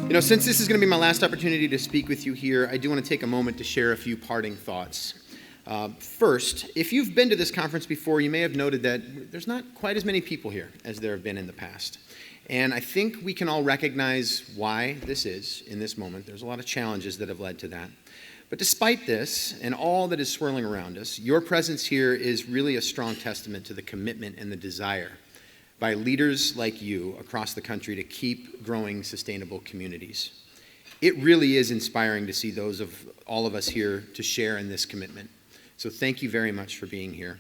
Since this is going to be my last opportunity to speak with you here, I do want to take a moment to share a few parting thoughts. First, if you've been to this conference before, you may have noted that there's not quite as many people here as there have been in the past. And I think we can all recognize why this is in this moment. There's a lot of challenges that have led to that. But despite this and all that is swirling around us, your presence here is really a strong testament to the commitment and the desire by leaders like you across the country to keep growing sustainable communities. It really is inspiring to see those of all of us here to share in this commitment. So thank you very much for being here.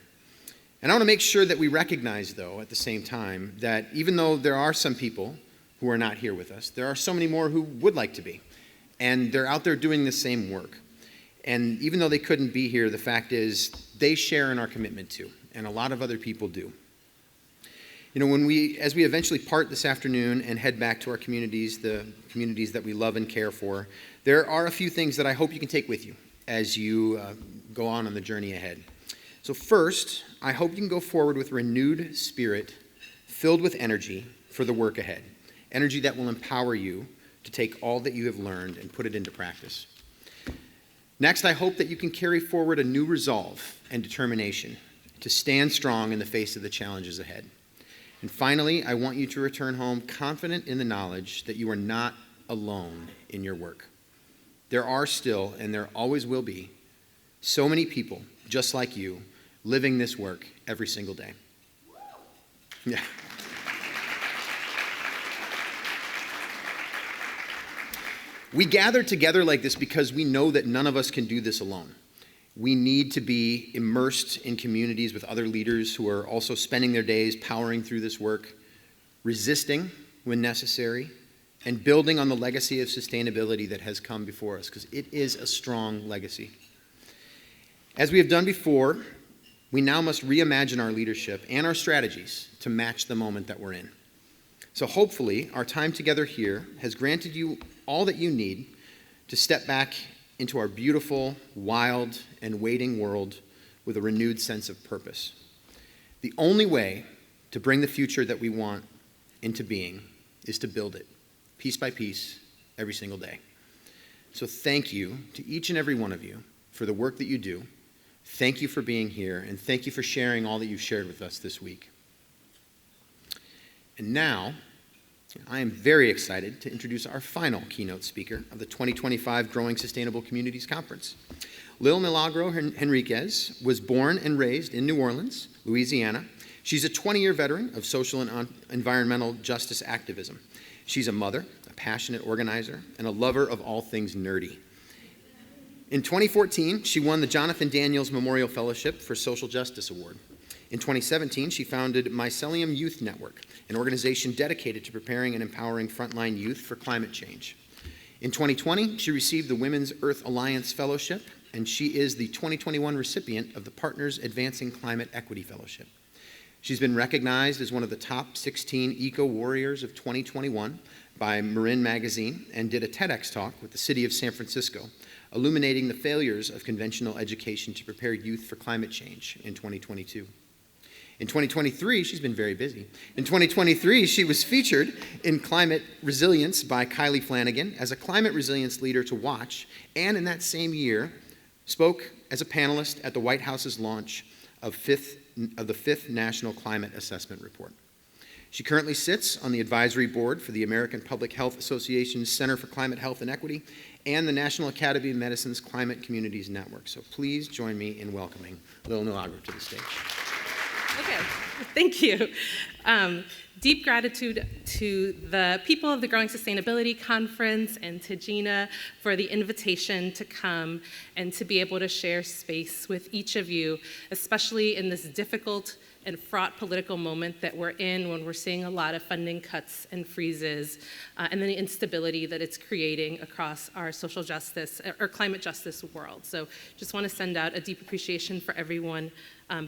And I want to make sure that we recognize, though, at the same time, that even though there are some people who are not here with us, there are so many more who would like to be. And they're out there doing the same work. And even though they couldn't be here, the fact is they share in our commitment too, and a lot of other people do. As we eventually part this afternoon and head back to our communities, the communities that we love and care for, there are a few things that I hope you can take with you as you go on the journey ahead. So first, I hope you can go forward with renewed spirit, filled with energy for the work ahead. Energy that will empower you to take all that you have learned and put it into practice. Next, I hope that you can carry forward a new resolve and determination to stand strong in the face of the challenges ahead. And finally, I want you to return home confident in the knowledge that you are not alone in your work. There are still, and there always will be, so many people just like you living this work every single day. Yeah. We gather together like this because we know that none of us can do this alone. We need to be immersed in communities with other leaders who are also spending their days powering through this work, resisting when necessary, and building on the legacy of sustainability that has come before us, because it is a strong legacy. As we have done before, we now must reimagine our leadership and our strategies to match the moment that we're in. So hopefully, our time together here has granted you all that you need to step back into our beautiful, wild, and waiting world with a renewed sense of purpose. The only way to bring the future that we want into being is to build it, piece by piece, every single day. So thank you to each and every one of you for the work that you do. Thank you for being here, and thank you for sharing all that you've shared with us this week. And now, I am very excited to introduce our final keynote speaker of the 2025 Growing Sustainable Communities Conference. Lil Milagro Henriquez was born and raised in New Orleans, Louisiana. She's a 20-year veteran of social and environmental justice activism. She's a mother, a passionate organizer, and a lover of all things nerdy. In 2014, she won the Jonathan Daniels Memorial Fellowship for Social Justice Award. In 2017, she founded Mycelium Youth Network, an organization dedicated to preparing and empowering frontline youth for climate change. In 2020, she received the Women's Earth Alliance Fellowship, and she is the 2021 recipient of the Partners Advancing Climate Equity Fellowship. She's been recognized as one of the top 16 eco-warriors of 2021 by Marin Magazine and did a TEDx talk with the City of San Francisco, illuminating the failures of conventional education to prepare youth for climate change in 2022. In 2023, she's been very busy. In 2023, she was featured in Climate Resilience by Kylie Flanagan as a climate resilience leader to watch, and in that same year, spoke as a panelist at the White House's launch of the fifth National Climate Assessment Report. She currently sits on the advisory board for the American Public Health Association's Center for Climate Health and Equity and the National Academy of Medicine's Climate Communities Network. So please join me in welcoming Lil Milagro to the stage. Okay, thank you. Deep gratitude to the people of the Growing Sustainability Conference and to Gina for the invitation to come and to be able to share space with each of you, especially in this difficult and fraught political moment that we're in when we're seeing a lot of funding cuts and freezes and then the instability that it's creating across our social justice or climate justice world. So just want to send out a deep appreciation for everyone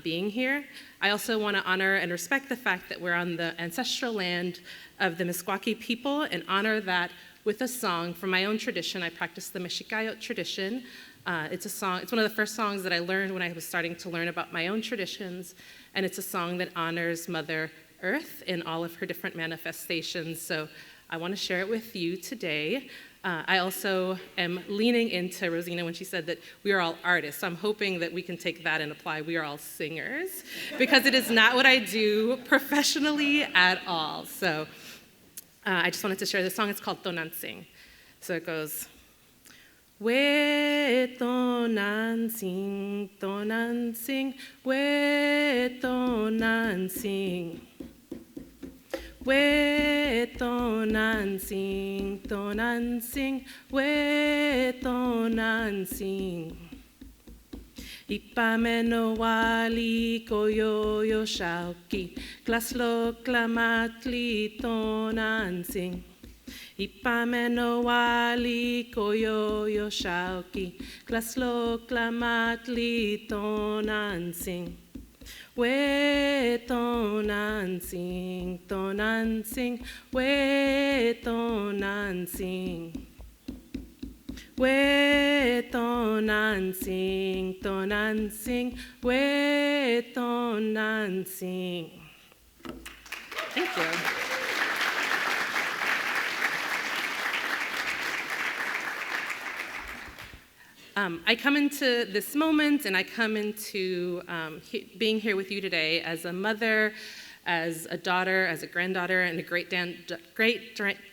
being here. I also want to honor and respect the fact that we're on the ancestral land of the Meskwaki people and honor that with a song from my own tradition. I practice the Mexicayot tradition. It's a song, it's one of the first songs that I learned when I was starting to learn about my own traditions, and it's a song that honors Mother Earth in all of her different manifestations. So I want to share it with you today. I also am leaning into Rosina when she said that we are all artists. So I'm hoping that we can take that and apply we are all singers, because it is not what I do professionally at all. So I just wanted to share this song. It's called Tonansing. So it goes, we tonansing, tonansing, we tonansing. We tonansing, tonansing, we tonansing. Ipameno wali koyoyo shauki, klaslo klamatli tonansing. Ipameno wali koyoyo shauki, klaslo klamatli tonansing. We tonansing, tonansing, we tonansing. We tonansing, tonansing, we tonansing. Thank you. I come into this moment and I come into being here with you today as a mother, as a daughter, as a granddaughter, and a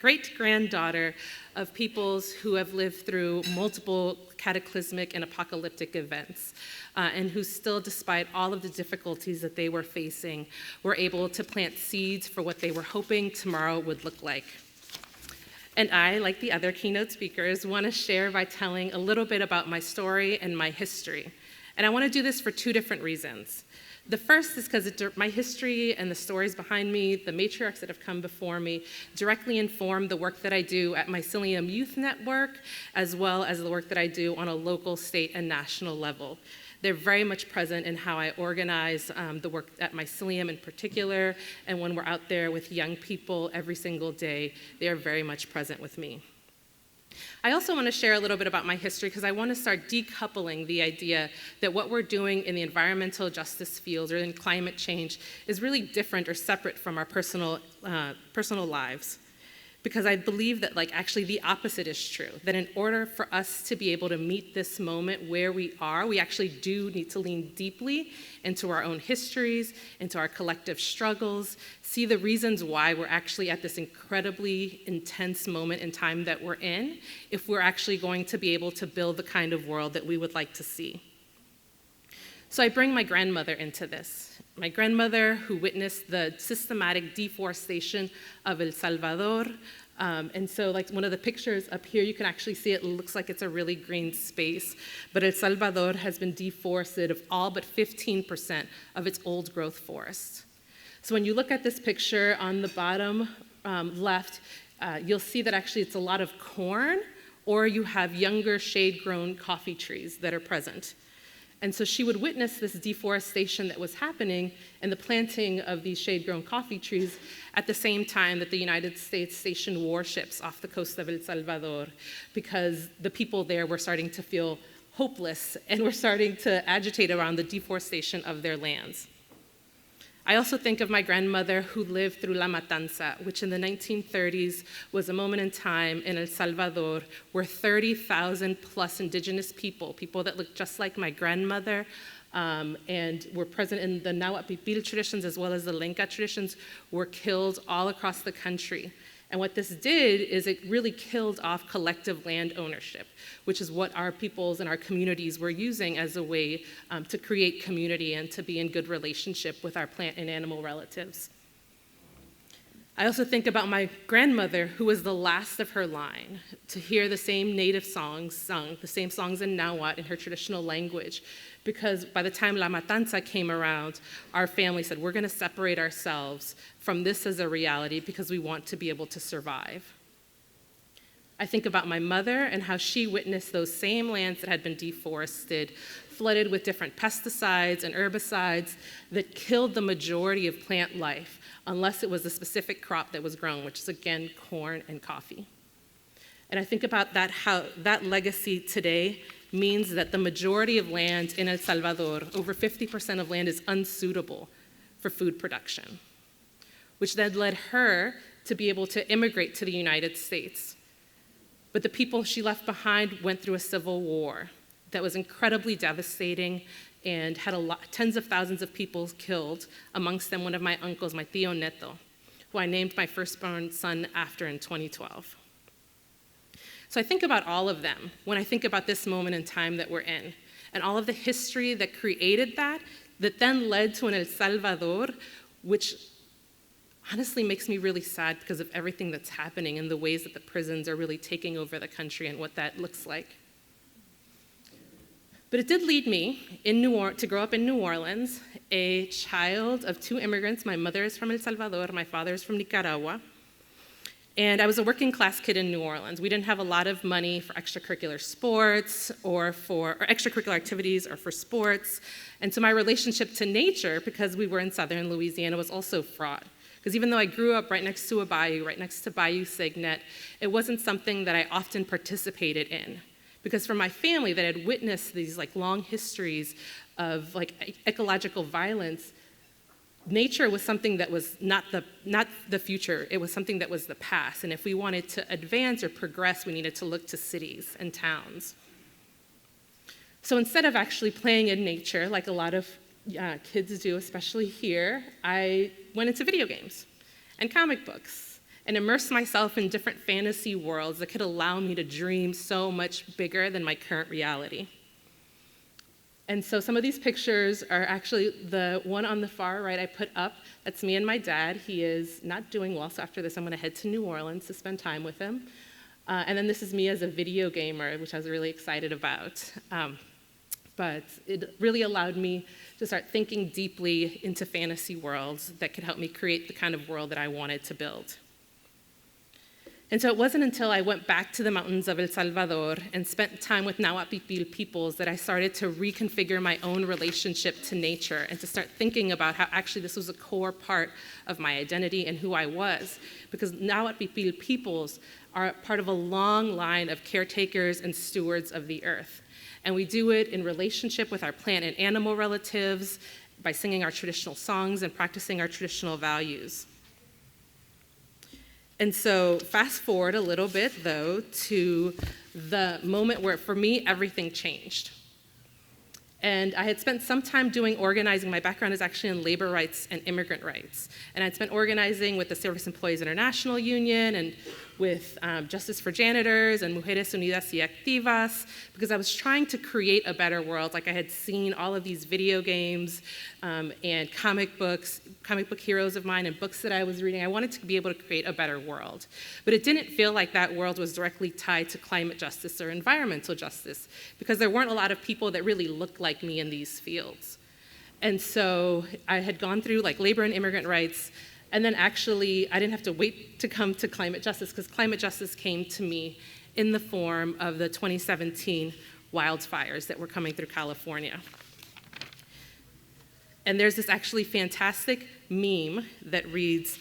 great-granddaughter of peoples who have lived through multiple cataclysmic and apocalyptic events, and who still, despite all of the difficulties that they were facing, were able to plant seeds for what they were hoping tomorrow would look like. And I, like the other keynote speakers, want to share by telling a little bit about my story and my history. And I want to do this for two different reasons. The first is because my history and the stories behind me, the matriarchs that have come before me, directly inform the work that I do at Mycelium Youth Network, as well as the work that I do on a local, state, and national level. They're very much present in how I organize the work at Mycelium in particular, and when we're out there with young people every single day, they are very much present with me. I also want to share a little bit about my history because I want to start decoupling the idea that what we're doing in the environmental justice fields or in climate change is really different or separate from our personal lives. Because I believe that actually the opposite is true, that in order for us to be able to meet this moment where we are, we actually do need to lean deeply into our own histories, into our collective struggles, see the reasons why we're actually at this incredibly intense moment in time that we're in, if we're actually going to be able to build the kind of world that we would like to see. So I bring my grandmother into this. My grandmother, who witnessed the systematic deforestation of El Salvador. And so one of the pictures up here, you can actually see it looks like it's a really green space. But El Salvador has been deforested of all but 15% of its old growth forests. So when you look at this picture on the bottom left, you'll see that actually it's a lot of corn, or you have younger shade-grown coffee trees that are present. And so she would witness this deforestation that was happening and the planting of these shade-grown coffee trees at the same time that the United States stationed warships off the coast of El Salvador, because the people there were starting to feel hopeless and were starting to agitate around the deforestation of their lands. I also think of my grandmother who lived through La Matanza, which in the 1930s was a moment in time in El Salvador where 30,000 plus indigenous people that looked just like my grandmother and were present in the Nahuat Pipil traditions as well as the Lenca traditions, were killed all across the country. And what this did is it really killed off collective land ownership, which is what our peoples and our communities were using as a way to create community and to be in good relationship with our plant and animal relatives. I also think about my grandmother, who was the last of her line to hear the same native songs sung, the same songs in Nahuatl in her traditional language, because by the time La Matanza came around, our family said, we're going to separate ourselves from this as a reality because we want to be able to survive. I think about my mother and how she witnessed those same lands that had been deforested, flooded with different pesticides and herbicides that killed the majority of plant life, unless it was a specific crop that was grown, which is, again, corn and coffee. And I think about that, how that legacy today means that the majority of land in El Salvador, over 50% of land, is unsuitable for food production, which then led her to be able to immigrate to the United States. But the people she left behind went through a civil war that was incredibly devastating and had tens of thousands of people killed, amongst them one of my uncles, my tío Neto, who I named my firstborn son after in 2012. So I think about all of them when I think about this moment in time that we're in, and all of the history that created that then led to an El Salvador, which honestly makes me really sad because of everything that's happening and the ways that the prisons are really taking over the country and what that looks like. But it did lead me to grow up in New Orleans, a child of two immigrants. My mother is from El Salvador, my father is from Nicaragua. And I was a working class kid in New Orleans. We didn't have a lot of money for extracurricular sports or extracurricular activities or for sports. And so my relationship to nature, because we were in southern Louisiana, was also fraught. Because even though I grew up right next to a bayou, right next to Bayou Signet, it wasn't something that I often participated in. Because for my family that had witnessed these long histories of ecological violence, nature was something that was not the future, it was something that was the past. And if we wanted to advance or progress, we needed to look to cities and towns. So instead of actually playing in nature, like a lot of kids do, especially here, I went into video games and comic books and immersed myself in different fantasy worlds that could allow me to dream so much bigger than my current reality. And so some of these pictures are actually the one on the far right I put up. That's me and my dad. He is not doing well, so after this I'm gonna head to New Orleans to spend time with him. And then this is me as a video gamer, which I was really excited about. But it really allowed me to start thinking deeply into fantasy worlds that could help me create the kind of world that I wanted to build. And so it wasn't until I went back to the mountains of El Salvador and spent time with Nahuat Pipil peoples that I started to reconfigure my own relationship to nature and to start thinking about how actually this was a core part of my identity and who I was. Because Nahuat Pipil peoples are part of a long line of caretakers and stewards of the earth. And we do it in relationship with our plant and animal relatives, by singing our traditional songs and practicing our traditional values. And so fast forward a little bit, though, to the moment where, for me, everything changed. And I had spent some time doing organizing. My background is actually in labor rights and immigrant rights. And I'd spent organizing with the Service Employees International Union and with Justice for Janitors and Mujeres Unidas y Activas, because I was trying to create a better world. Like I had seen all of these video games and comic book heroes of mine and books that I was reading. I wanted to be able to create a better world. But it didn't feel like that world was directly tied to climate justice or environmental justice, because there weren't a lot of people that really looked like me in these fields. And so I had gone through labor and immigrant rights, and then actually I didn't have to wait to come to climate justice, because climate justice came to me in the form of the 2017 wildfires that were coming through California. And there's this actually fantastic meme that reads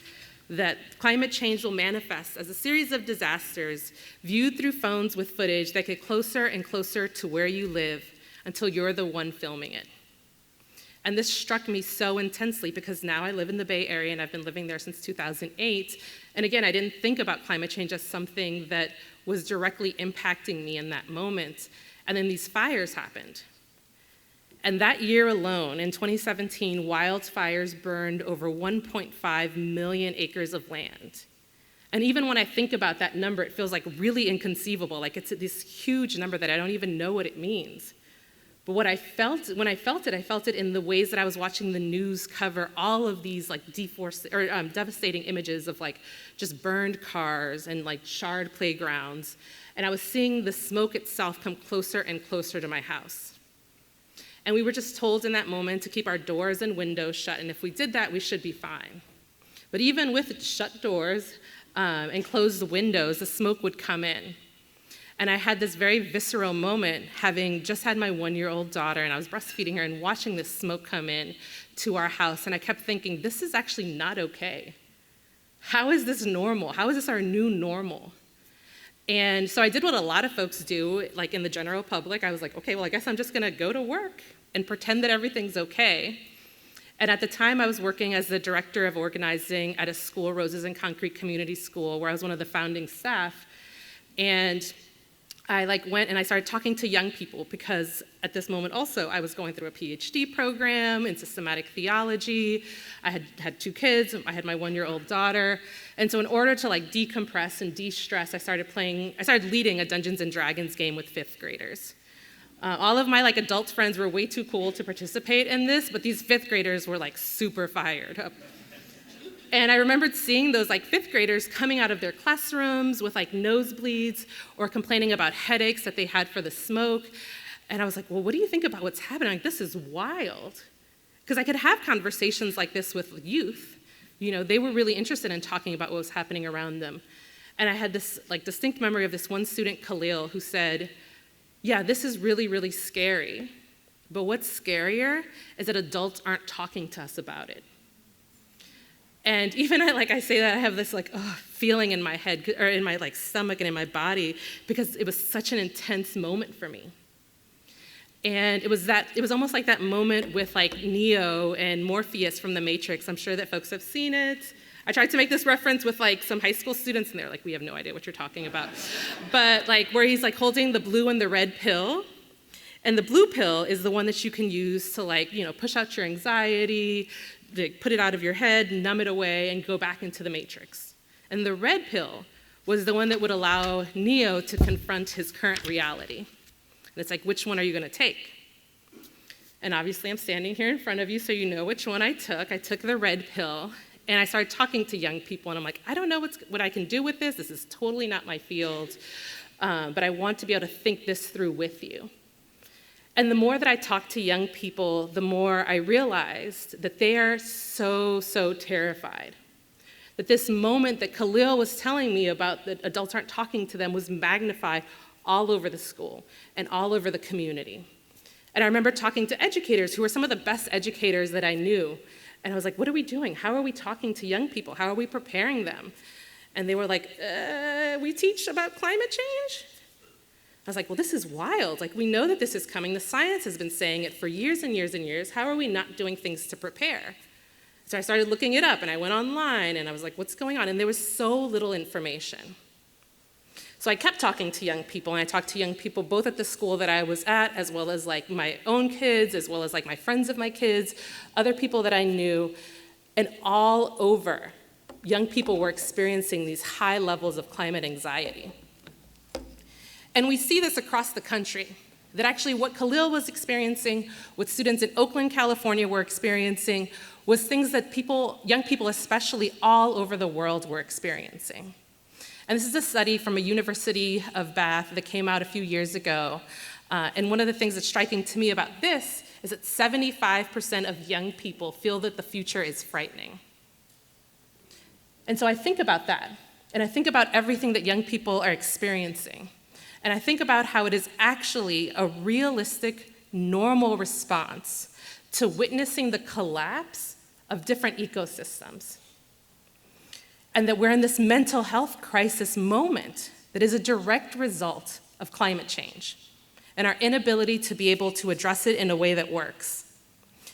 that climate change will manifest as a series of disasters viewed through phones with footage that get closer and closer to where you live until you're the one filming it. And this struck me so intensely because now I live in the Bay Area and I've been living there since 2008. And again, I didn't think about climate change as something that was directly impacting me in that moment. And then these fires happened. And that year alone, in 2017, wildfires burned over 1.5 million acres of land. And even when I think about that number, it feels really inconceivable. It's this huge number that I don't even know what it means. But when I felt it in the ways that I was watching the news cover all of these devastating images of just burned cars and charred playgrounds. And I was seeing the smoke itself come closer and closer to my house. And we were just told in that moment to keep our doors and windows shut, and if we did that, we should be fine. But even with shut doors and closed windows, the smoke would come in. And I had this very visceral moment, having just had my 1-year-old daughter, and I was breastfeeding her and watching this smoke come in to our house, and I kept thinking, this is actually not okay. How is this normal? How is this our new normal? And so I did what a lot of folks do, in the general public. I was okay, well, I guess I'm just gonna go to work and pretend that everything's okay. And at the time, I was working as the director of organizing at a school, Roses and Concrete Community School, where I was one of the founding staff. And I went and I started talking to young people because at this moment also I was going through a PhD program in systematic theology. I had 2 kids. I had my 1-year-old daughter. And so in order to decompress and de-stress, I started leading a Dungeons and Dragons game with 5th graders. All of my adult friends were way too cool to participate in this, but these 5th graders were super fired up. And I remembered seeing those 5th graders coming out of their classrooms with nosebleeds or complaining about headaches that they had for the smoke. And I was like, well, what do you think about what's happening? This is wild. Because I could have conversations like this with youth. They were really interested in talking about what was happening around them. And I had this distinct memory of this one student, Khalil, who said, yeah, this is really, really scary. But what's scarier is that adults aren't talking to us about it. And even I say that, I have this feeling in my head, or in my stomach and in my body, because it was such an intense moment for me. And it was almost like that moment with Neo and Morpheus from The Matrix. I'm sure that folks have seen it. I tried to make this reference with some high school students, and they're we have no idea what you're talking about. But where he's holding the blue and the red pill, and the blue pill is the one that you can use to push out your anxiety, put it out of your head, numb it away, and go back into the Matrix. And the red pill was the one that would allow Neo to confront his current reality. And it's which one are you going to take? And obviously I'm standing here in front of you, so you know which one I took. I took the red pill. And I started talking to young people, and I'm I don't know what I can do with this. This is totally not my field, but I want to be able to think this through with you. And the more that I talked to young people, the more I realized that they are so, so terrified. That this moment that Khalil was telling me about that adults aren't talking to them was magnified all over the school and all over the community. And I remember talking to educators who were some of the best educators that I knew. And I was what are we doing? How are we talking to young people? How are we preparing them? And they were we teach about climate change? I was well, this is wild. We know that this is coming. The science has been saying it for years and years and years. How are we not doing things to prepare? So I started looking it up, and I went online, and I was what's going on? And there was so little information. So I kept talking to young people, and I talked to young people both at the school that I was at, as well as my own kids, as well as my friends of my kids, other people that I knew, and all over, young people were experiencing these high levels of climate anxiety. And we see this across the country, that actually what Khalil was experiencing, what students in Oakland, California were experiencing, was things that young people especially all over the world were experiencing. And this is a study from a University of Bath that came out a few years ago. And one of the things that's striking to me about this is that 75% of young people feel that the future is frightening. And so I think about that, and I think about everything that young people are experiencing. And I think about how it is actually a realistic, normal response to witnessing the collapse of different ecosystems. And that we're in this mental health crisis moment that is a direct result of climate change and our inability to be able to address it in a way that works.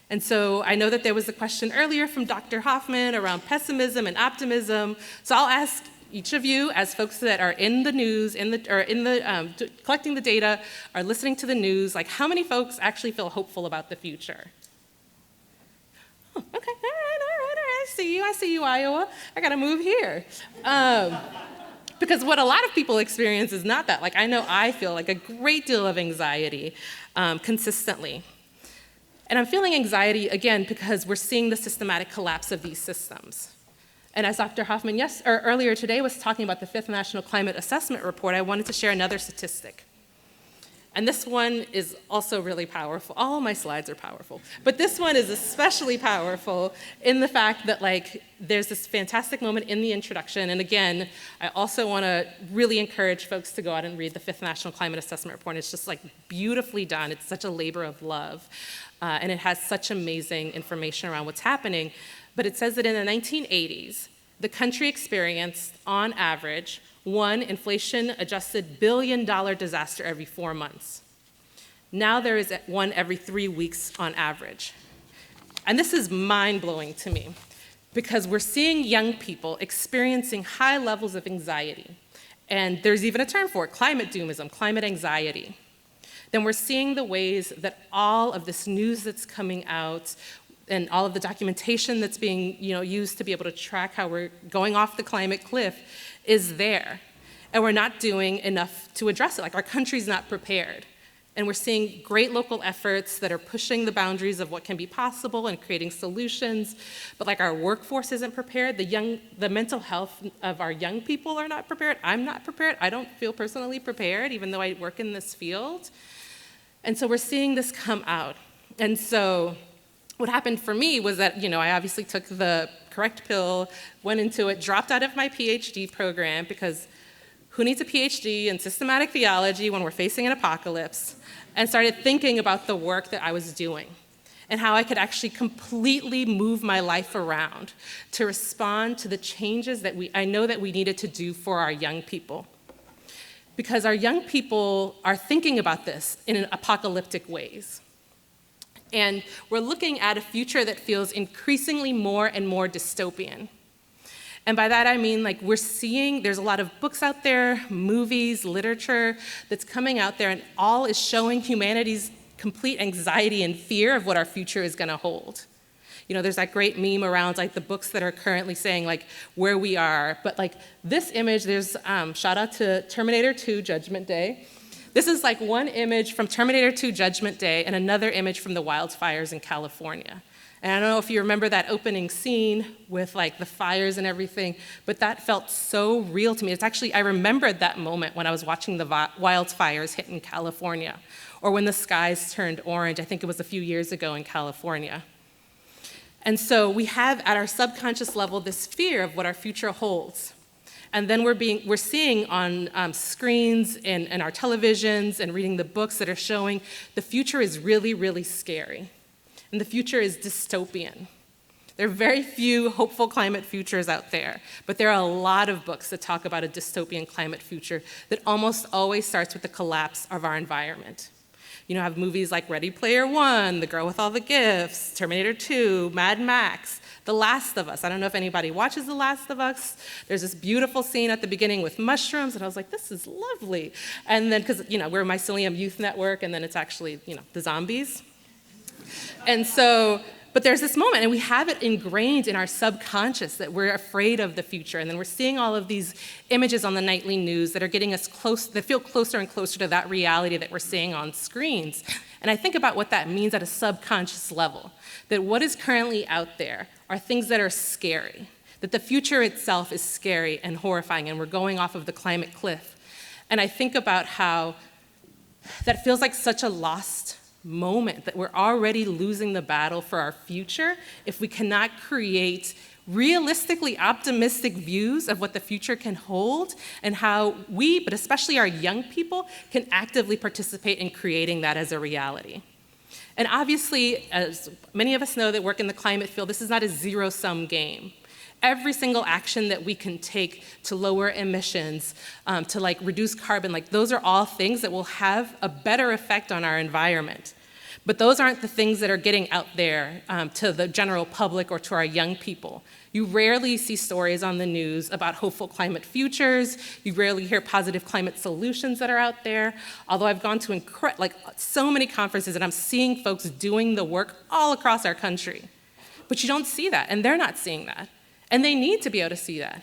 And so I know that there was a question earlier from Dr. Hoffman around pessimism and optimism. So I'll ask each of you, as folks that are in the news, collecting the data, are listening to the news, how many folks actually feel hopeful about the future? Oh, okay, all right, I see you, Iowa. I gotta move here. Because what a lot of people experience is not that. I know I feel a great deal of anxiety consistently. And I'm feeling anxiety, again, because we're seeing the systematic collapse of these systems. And as Dr. Hoffman earlier today was talking about the 5th National Climate Assessment Report, I wanted to share another statistic. And this one is also really powerful. All my slides are powerful. But this one is especially powerful in the fact that there's this fantastic moment in the introduction. And again, I also want to really encourage folks to go out and read the 5th National Climate Assessment Report. It's just beautifully done. It's such a labor of love. And it has such amazing information around what's happening. But it says that in the 1980s, the country experienced, on average, one inflation-adjusted billion-dollar disaster every 4 months. Now there is one every 3 weeks on average. And this is mind-blowing to me, because we're seeing young people experiencing high levels of anxiety. And there's even a term for it, climate doomism, climate anxiety. Then we're seeing the ways that all of this news that's coming out and all of the documentation that's being used to be able to track how we're going off the climate cliff is there. And we're not doing enough to address it. Like, our country's not prepared. And we're seeing great local efforts that are pushing the boundaries of what can be possible and creating solutions. But like, our workforce isn't prepared. The mental health of our young people are not prepared. I'm not prepared. I don't feel personally prepared, even though I work in this field. And so we're seeing this come out. And so what happened for me was that, I obviously took the correct pill, went into it, dropped out of my PhD program, because who needs a PhD in systematic theology when we're facing an apocalypse? And started thinking about the work that I was doing and how I could actually completely move my life around to respond to the changes that I know that we needed to do for our young people. Because our young people are thinking about this in apocalyptic ways. And we're looking at a future that feels increasingly more and more dystopian. And by that I mean, like, we're seeing there's a lot of books out there, movies, literature that's coming out there, and all is showing humanity's complete anxiety and fear of what our future is going to hold. There's that great meme around, like, the books that are currently saying, like, where we are. But, like, this image, there's shout out to Terminator 2 Judgment Day. This is like one image from Terminator 2 Judgment Day and another image from the wildfires in California. And I don't know if you remember that opening scene with, like, the fires and everything, but that felt so real to me. It's actually, I remembered that moment when I was watching the wildfires hit in California, or when the skies turned orange. I think it was a few years ago in California. And so we have at our subconscious level this fear of what our future holds. And then we're seeing on screens and our televisions and reading the books that are showing the future is really, really scary. And the future is dystopian. There are very few hopeful climate futures out there, but there are a lot of books that talk about a dystopian climate future that almost always starts with the collapse of our environment. Have movies like Ready Player One, The Girl with All the Gifts, Terminator 2, Mad Max, The Last of Us. I don't know if anybody watches The Last of Us. There's this beautiful scene at the beginning with mushrooms, and I was like, this is lovely. And then, because, we're Mycelium Youth Network, and then it's actually, the zombies. And so, but there's this moment, and we have it ingrained in our subconscious that we're afraid of the future. And then we're seeing all of these images on the nightly news that are getting us close, that feel closer and closer to that reality that we're seeing on screens. And I think about what that means at a subconscious level, that what is currently out there are things that are scary, that the future itself is scary and horrifying, and we're going off of the climate cliff. And I think about how that feels like such a lost moment, that we're already losing the battle for our future if we cannot create realistically optimistic views of what the future can hold and how we, but especially our young people, can actively participate in creating that as a reality. And obviously, as many of us know that work in the climate field, this is not a zero-sum game. Every single action that we can take to lower emissions, to reduce carbon, those are all things that will have a better effect on our environment. But those aren't the things that are getting out there to the general public or to our young people. You rarely see stories on the news about hopeful climate futures. You rarely hear positive climate solutions that are out there. Although I've gone to so many conferences and I'm seeing folks doing the work all across our country. But you don't see that, and they're not seeing that. And they need to be able to see that.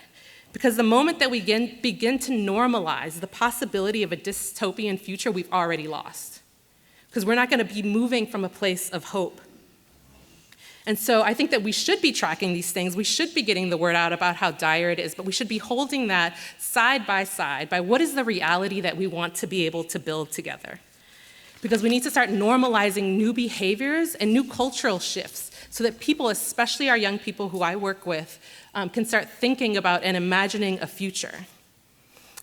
Because the moment that we begin to normalize the possibility of a dystopian future, we've already lost. Because we're not going to be moving from a place of hope. And so I think that we should be tracking these things. We should be getting the word out about how dire it is, but we should be holding that side by what is the reality that we want to be able to build together. Because we need to start normalizing new behaviors and new cultural shifts so that people, especially our young people who I work with, can start thinking about and imagining a future.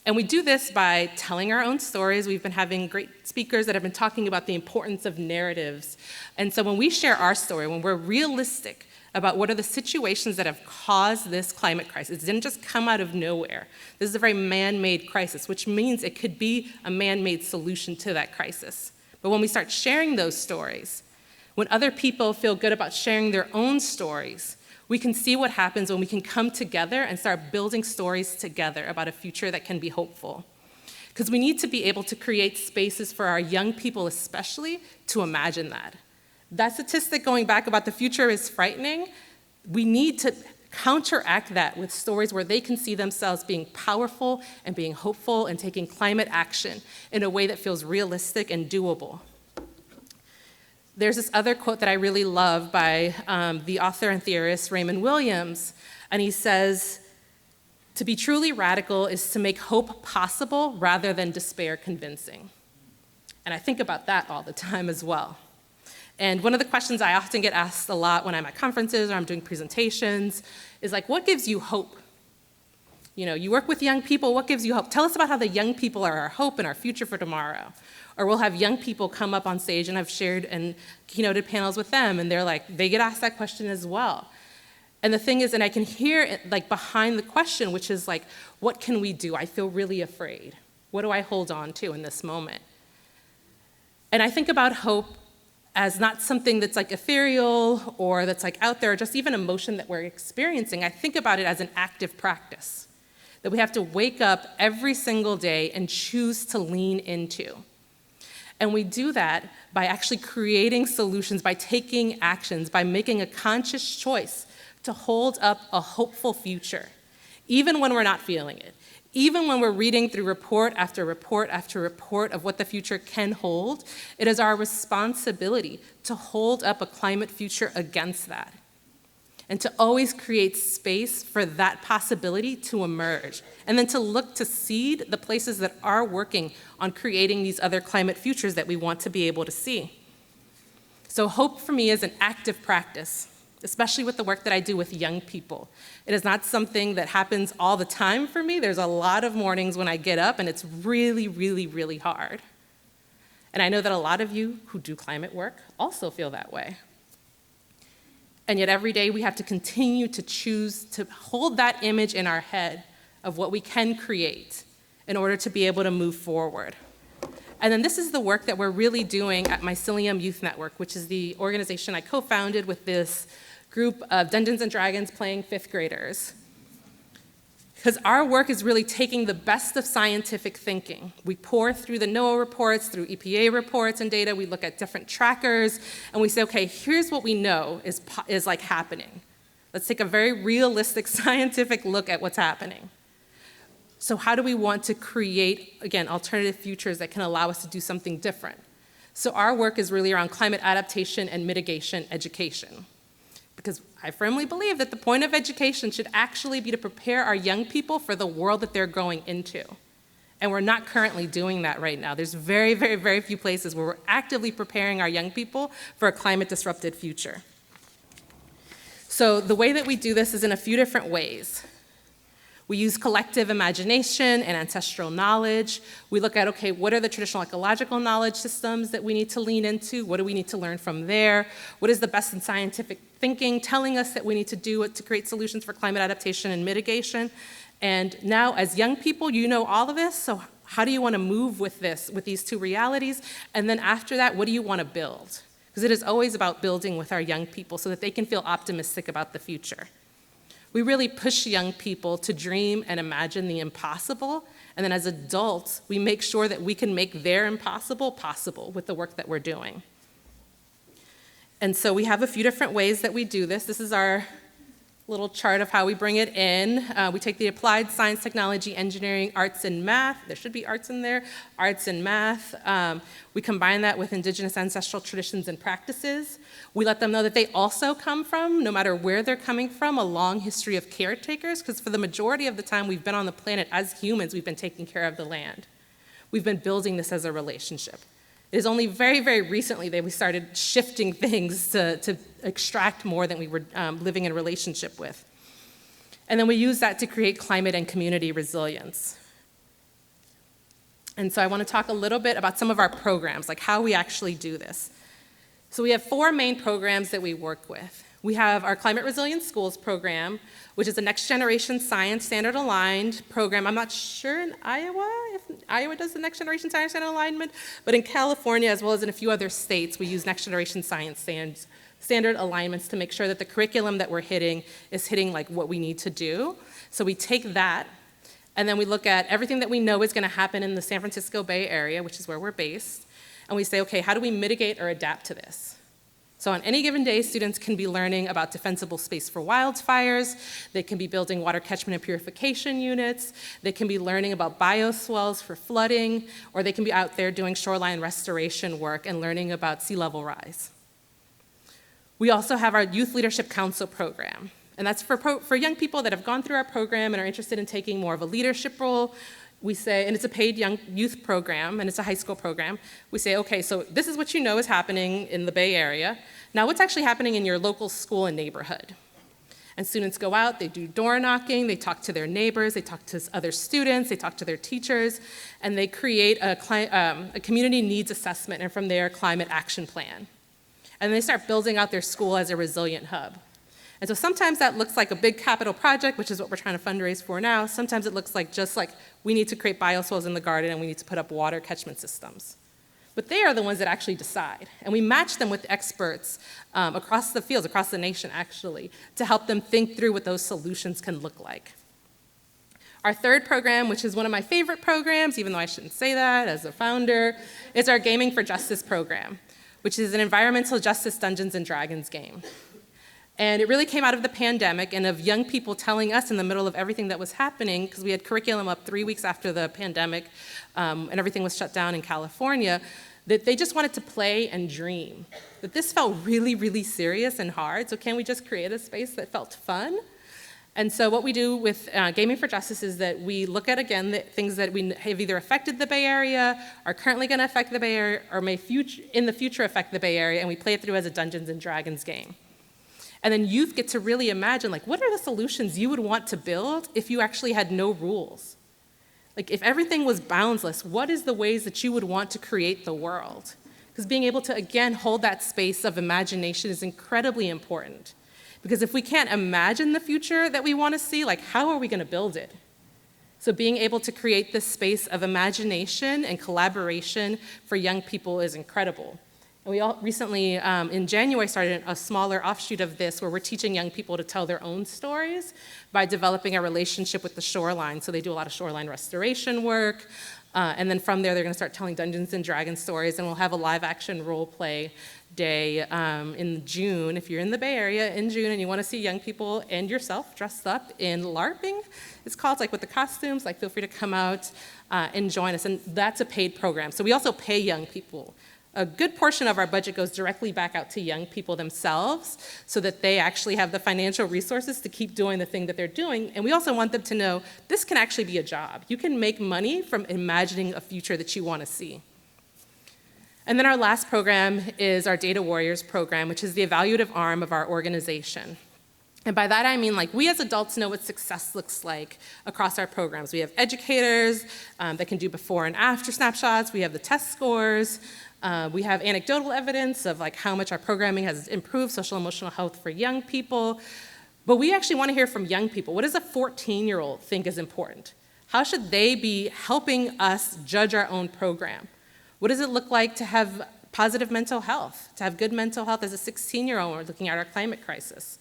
And we do this by telling our own stories. We've been having great speakers that have been talking about the importance of narratives. And so when we share our story, when we're realistic about what are the situations that have caused this climate crisis, it didn't just come out of nowhere. This is a very man-made crisis, which means it could be a man-made solution to that crisis. But when we start sharing those stories, When other people feel good about sharing their own stories, we can see what happens when we can come together and start building stories together about a future that can be hopeful. Because we need to be able to create spaces for our young people especially to imagine that. That statistic going back about the future is frightening. We need to counteract that with stories where they can see themselves being powerful and being hopeful and taking climate action in a way that feels realistic and doable. There's this other quote that I really love by the author and theorist Raymond Williams, and he says, "To be truly radical is to make hope possible rather than despair convincing." And I think about that all the time as well. And one of the questions I often get asked a lot when I'm at conferences or I'm doing presentations is like, what gives you hope? You know, you work with young people, what gives you hope? Tell us about how the young people are our hope and our future for tomorrow. Or we'll have young people come up on stage, and I've shared and keynoted panels with them, and they're like, they get asked that question as well. And the thing is, and I can hear it like behind the question, which is like, what can we do? I feel really afraid. What do I hold on to in this moment? And I think about hope as not something that's like ethereal or that's like out there, or just even emotion that we're experiencing. I think about it as an active practice that we have to wake up every single day and choose to lean into. And we do that by actually creating solutions, by taking actions, by making a conscious choice to hold up a hopeful future, even when we're not feeling it. Even when we're reading through report after report after report of what the future can hold, it is our responsibility to hold up a climate future against that, and to always create space for that possibility to emerge, and then to look to seed the places that are working on creating these other climate futures that we want to be able to see. So hope for me is an active practice, especially with the work that I do with young people. It is not something that happens all the time for me. There's a lot of mornings when I get up and it's really, really, really hard. And I know that a lot of you who do climate work also feel that way. And yet every day we have to continue to choose to hold that image in our head of what we can create in order to be able to move forward. And then this is the work that we're really doing at Mycelium Youth Network, which is the organization I co-founded with this group of Dungeons and Dragons playing fifth graders. Because our work is really taking the best of scientific thinking. We pore through the NOAA reports, through EPA reports and data, we look at different trackers, and we say, okay, here's what we know is like happening. Let's take a very realistic scientific look at what's happening. So how do we want to create, again, alternative futures that can allow us to do something different? So our work is really around climate adaptation and mitigation education. Because I firmly believe that the point of education should actually be to prepare our young people for the world that they're going into. And we're not currently doing that right now. There's very, very, very few places where we're actively preparing our young people for a climate-disrupted future. So the way that we do this is in a few different ways. We use collective imagination and ancestral knowledge. We look at, okay, what are the traditional ecological knowledge systems that we need to lean into? What do we need to learn from there? What is the best in scientific thinking telling us that we need to do to create solutions for climate adaptation and mitigation? And now, as young people, you know all of this, so how do you want to move with this, with these two realities? And then after that, what do you want to build? Because it is always about building with our young people so that they can feel optimistic about the future. We really push young people to dream and imagine the impossible, and then as adults, we make sure that we can make their impossible possible with the work that we're doing. And so we have a few different ways that we do this. This is our little chart of how we bring it in. We take the applied science, technology, engineering, arts, and math. There should be arts in there, arts and math. We combine that with indigenous ancestral traditions and practices. We let them know that they also come from, no matter where they're coming from, a long history of caretakers, because for the majority of the time we've been on the planet as humans, we've been taking care of the land. We've been building this as a relationship. It is only very, very recently that we started shifting things to extract more than we were living in a relationship with. And then we use that to create climate and community resilience. And so I want to talk a little bit about some of our programs, like how we actually do this. So we have 4 main programs that we work with. We have our Climate Resilient Schools program, which is a next generation science standard aligned program. I'm not sure in Iowa if Iowa does the next generation science standard alignment, but in California, as well as in a few other states, we use next generation science standard alignments to make sure that the curriculum that we're hitting is hitting like what we need to do. So we take that, and then we look at everything that we know is gonna happen in the San Francisco Bay Area, which is where we're based, and we say, okay, how do we mitigate or adapt to this? So on any given day, students can be learning about defensible space for wildfires, they can be building water catchment and purification units, they can be learning about bioswales for flooding, or they can be out there doing shoreline restoration work and learning about sea level rise. We also have our Youth Leadership Council program, and that's for young people that have gone through our program and are interested in taking more of a leadership role. We say, and it's a paid young youth program, and it's a high school program. We say, okay, so this is what you know is happening in the Bay Area. Now, what's actually happening in your local school and neighborhood? And students go out, they do door knocking, they talk to their neighbors, they talk to other students, they talk to their teachers, and they create a community needs assessment, and from there, a climate action plan. And they start building out their school as a resilient hub. And so sometimes that looks like a big capital project, which is what we're trying to fundraise for now. Sometimes it looks like just like we need to create bioswales in the garden and we need to put up water catchment systems. But they are the ones that actually decide. And we match them with experts across the fields, across the nation actually, to help them think through what those solutions can look like. Our third program, which is one of my favorite programs, even though I shouldn't say that as a founder, is our Gaming for Justice program, which is an environmental justice Dungeons and Dragons game. And it really came out of the pandemic and of young people telling us in the middle of everything that was happening, because we had curriculum up 3 weeks after the pandemic and everything was shut down in California, that they just wanted to play and dream. That this felt really, really serious and hard, so can we just create a space that felt fun? And so what we do with Gaming for Justice is that we look at, again, the things that we have either affected the Bay Area, are currently gonna affect the Bay Area, or may in the future affect the Bay Area, and we play it through as a Dungeons and Dragons game. And then youth get to really imagine, like, what are the solutions you would want to build if you actually had no rules? Like, if everything was boundless, what is the ways that you would want to create the world? Because being able to, again, hold that space of imagination is incredibly important. Because if we can't imagine the future that we want to see, like, how are we going to build it? So being able to create this space of imagination and collaboration for young people is incredible. And we all recently, in January, started a smaller offshoot of this where we're teaching young people to tell their own stories by developing a relationship with the shoreline. So they do a lot of shoreline restoration work. And then from there, they're going to start telling Dungeons and Dragons stories. And we'll have a live action role play day in June. If you're in the Bay Area in June and you want to see young people and yourself dressed up in LARPing, it's called, like with the costumes, like feel free to come out and join us. And that's a paid program. So we also pay young people. A good portion of our budget goes directly back out to young people themselves so that they actually have the financial resources to keep doing the thing that they're doing. And we also want them to know this can actually be a job. You can make money from imagining a future that you want to see. And then our last program is our Data Warriors program, which is the evaluative arm of our organization. And by that I mean, like, we as adults know what success looks like across our programs. We have educators that can do before and after snapshots. We have the test scores. We have anecdotal evidence of like how much our programming has improved social emotional health for young people. But we actually want to hear from young people. What does a 14-year-old think is important? How should they be helping us judge our own program? What does it look like to have positive mental health, to have good mental health as a 16-year-old when we're looking at our climate crisis?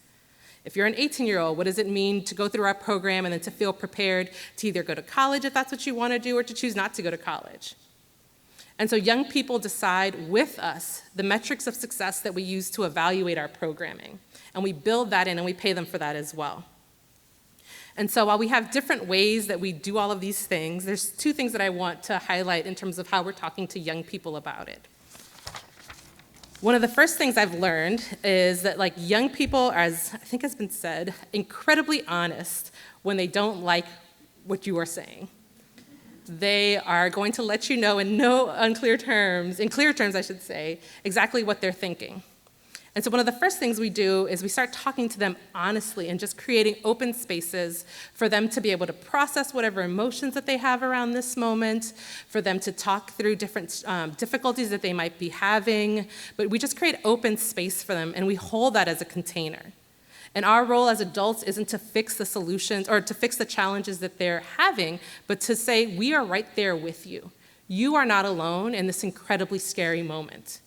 If you're an 18-year-old, what does it mean to go through our program and then to feel prepared to either go to college if that's what you want to do or to choose not to go to college? And so young people decide with us the metrics of success that we use to evaluate our programming. And we build that in and we pay them for that as well. And so while we have different ways that we do all of these things, there's two things that I want to highlight in terms of how we're talking to young people about it. One of the first things I've learned is that like young people are, as I think has been said, incredibly honest when they don't like what you are saying. They are going to let you know in clear terms I should say, exactly what they're thinking. And so one of the first things we do is we start talking to them honestly and just creating open spaces for them to be able to process whatever emotions that they have around this moment, for them to talk through different difficulties that they might be having. But we just create open space for them, and we hold that as a container. And our role as adults isn't to fix the solutions or to fix the challenges that they're having, but to say, we are right there with you. You are not alone in this incredibly scary moment.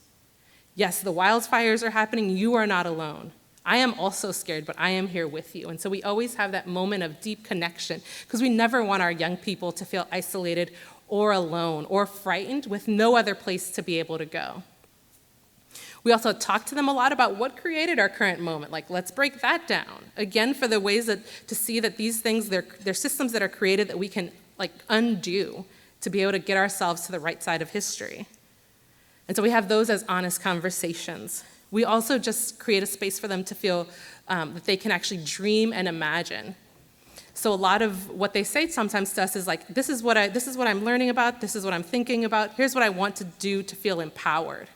Yes, the wildfires are happening, you are not alone. I am also scared, but I am here with you. And so we always have that moment of deep connection, because we never want our young people to feel isolated or alone or frightened with no other place to be able to go. We also talk to them a lot about what created our current moment. Like, let's break that down. Again, for the ways to see that these things, they're systems that are created that we can undo to be able to get ourselves to the right side of history. And so we have those as honest conversations. We also just create a space for them to feel that they can actually dream and imagine. So a lot of what they say sometimes to us is like, this is what I'm learning about, this is what I'm thinking about, here's what I want to do to feel empowered.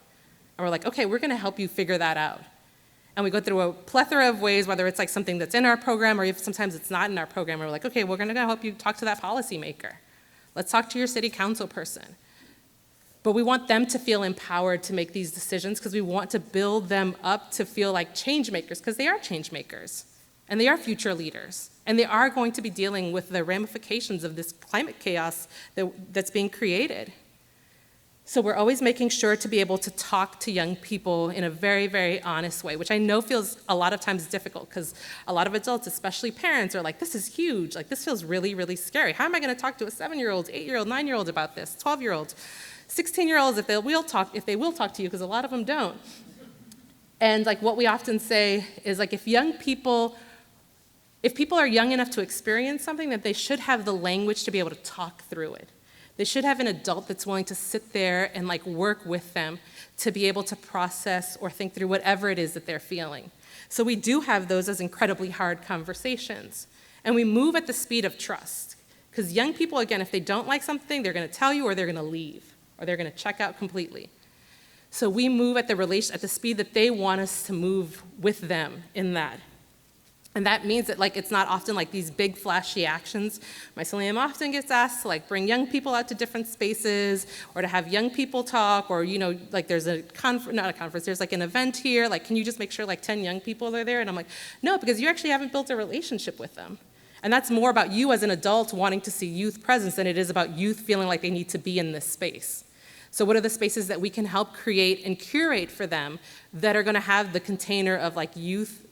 And we're like, okay, we're gonna help you figure that out. And we go through a plethora of ways, whether it's like something that's in our program or if sometimes it's not in our program. We're like, okay, we're gonna help you talk to that policymaker. Let's talk to your city council person. But we want them to feel empowered to make these decisions, because we want to build them up to feel like change makers, because they are change makers, and they are future leaders, and they are going to be dealing with the ramifications of this climate chaos that's being created. So we're always making sure to be able to talk to young people in a very, very honest way, which I know feels a lot of times difficult, because a lot of adults, especially parents, are like, this is huge, like this feels really, really scary. How am I gonna talk to a 7-year-old, 8-year-old, 9-year-old about this, 12-year-old? 16-year-olds, if they will talk to you, because a lot of them don't. And like what we often say is like, if people are young enough to experience something, that they should have the language to be able to talk through it. They should have an adult that's willing to sit there and like work with them to be able to process or think through whatever it is that they're feeling. So we do have those as incredibly hard conversations. And we move at the speed of trust. Because young people, again, if they don't like something, they're gonna tell you or they're gonna leave. Or they're gonna check out completely. So we move at the speed that they want us to move with them in that. And that means that like it's not often like these big flashy actions. Mycelium often gets asked to like bring young people out to different spaces, or to have young people talk, or like there's there's like an event here, like can you just make sure like 10 young people are there? And I'm like, no, because you actually haven't built a relationship with them. And that's more about you as an adult wanting to see youth presence than it is about youth feeling like they need to be in this space. So what are the spaces that we can help create and curate for them that are gonna have the container of like youth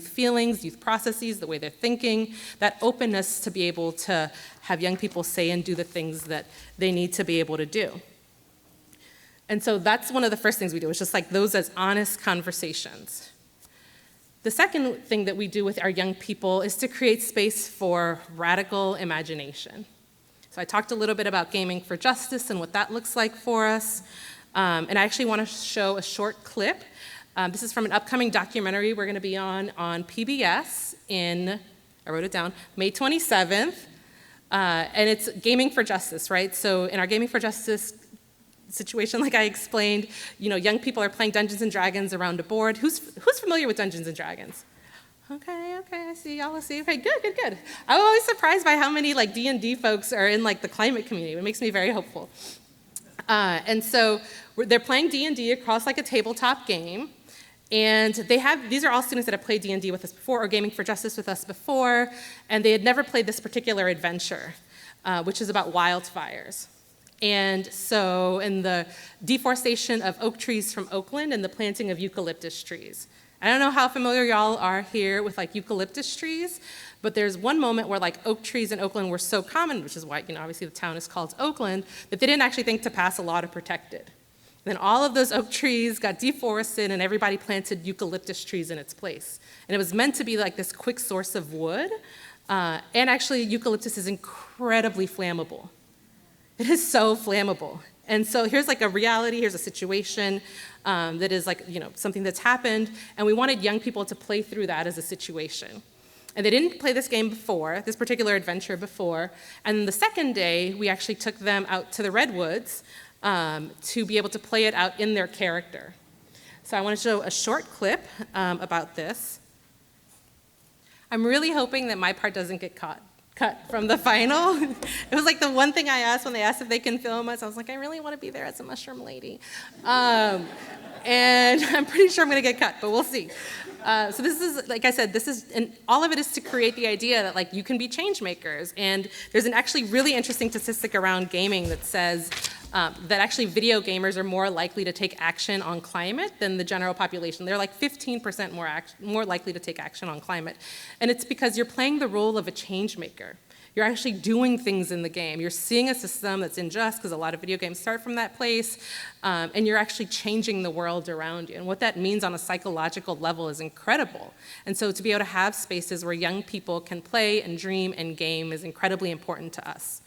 feelings, youth processes, the way they're thinking, that openness to be able to have young people say and do the things that they need to be able to do. And so that's one of the first things we do, is just like those as honest conversations. The second thing that we do with our young people is to create space for radical imagination. So I talked a little bit about gaming for justice and what that looks like for us. And I actually want to show a short clip. This is from an upcoming documentary we're going to be on PBS I wrote it down, May 27th. And it's gaming for justice, right? So in our gaming for justice situation, like I explained, young people are playing Dungeons and Dragons around a board. Who's familiar with Dungeons and Dragons? Okay, I see, y'all see. Okay, good. I'm always surprised by how many like D&D folks are in like the climate community. It makes me very hopeful. And so they're playing D&D across like a tabletop game. And these are all students that have played D&D with us before, or Gaming for Justice with us before, and they had never played this particular adventure, which is about wildfires. And so in the deforestation of oak trees from Oakland and the planting of eucalyptus trees. I don't know how familiar y'all are here with like eucalyptus trees, but there's one moment where like oak trees in Oakland were so common, which is why obviously the town is called Oakland, that they didn't actually think to pass a law to protect it. Then all of those oak trees got deforested and everybody planted eucalyptus trees in its place. And it was meant to be like this quick source of wood. And actually eucalyptus is incredibly flammable. It is so flammable. And so here's like a reality, here's a situation that is like, something that's happened, and we wanted young people to play through that as a situation. And they didn't play this game before, this particular adventure before, and the second day, we actually took them out to the redwoods to be able to play it out in their character. So I want to show a short clip about this. I'm really hoping that my part doesn't get cut from the final. It was like the one thing I asked when they asked if they can film us. I was like, I really want to be there as a mushroom lady. And I'm pretty sure I'm going to get cut, but we'll see. So this is, like I said, and all of it is to create the idea that like you can be change makers. And there's an actually really interesting statistic around gaming that says that actually video gamers are more likely to take action on climate than the general population. They're like 15% more likely to take action on climate. And it's because you're playing the role of a change maker. You're actually doing things in the game. You're seeing a system that's unjust, because a lot of video games start from that place, and you're actually changing the world around you. And what that means on a psychological level is incredible. And so to be able to have spaces where young people can play and dream and game is incredibly important to us.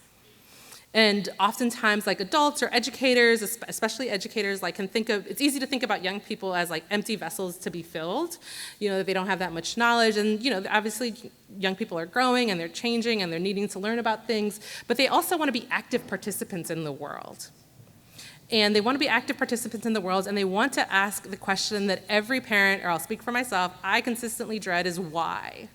And oftentimes, like adults or educators, especially educators, like it's easy to think about young people as like empty vessels to be filled. You know, they don't have that much knowledge, and you know, obviously young people are growing and they're changing and they're needing to learn about things, but they also want to be active participants in the world. And they want to be active participants in the world, and they want to ask the question that every parent, or I'll speak for myself, I consistently dread is why?